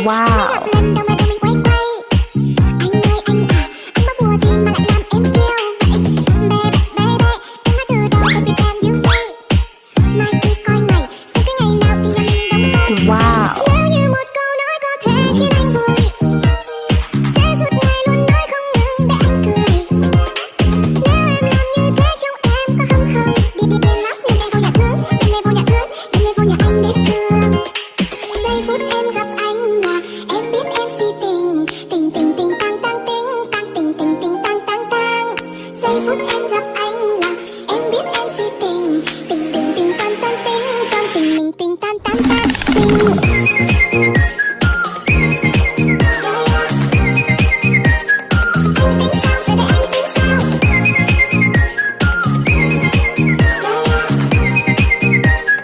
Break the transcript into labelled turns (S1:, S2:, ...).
S1: Wow.
S2: Gặp lần đầu mà đôi mình quay quay. Anh ơi anh à, anh có bùa gì mà lại làm em kêu vậy? Baby baby, em nói từ đầu baby can you say? Mai kia coi ngày, xem cái ngày nào thì nhà mình đóng con.
S1: Wow.
S2: Nếu như một câu nói có thể khiến anh vui, sẽ suốt ngày luôn nói không ngừng để anh cười. Nếu em làm như thế trong em có hâm không? Đi đi đi lắm nhưng đêm vô nhà thương, đêm nay vô nhà thương, đêm nay vô nhà anh biết thương. Giây phút em gặp anh là em biết em si tình, tình tình tình tang tang tình, tang tình tình tình tang tang tang. Giây phút em gặp anh là em biết em si tình, tình tình tình tan tan tình, tan tình mình tình tan tan tan tình.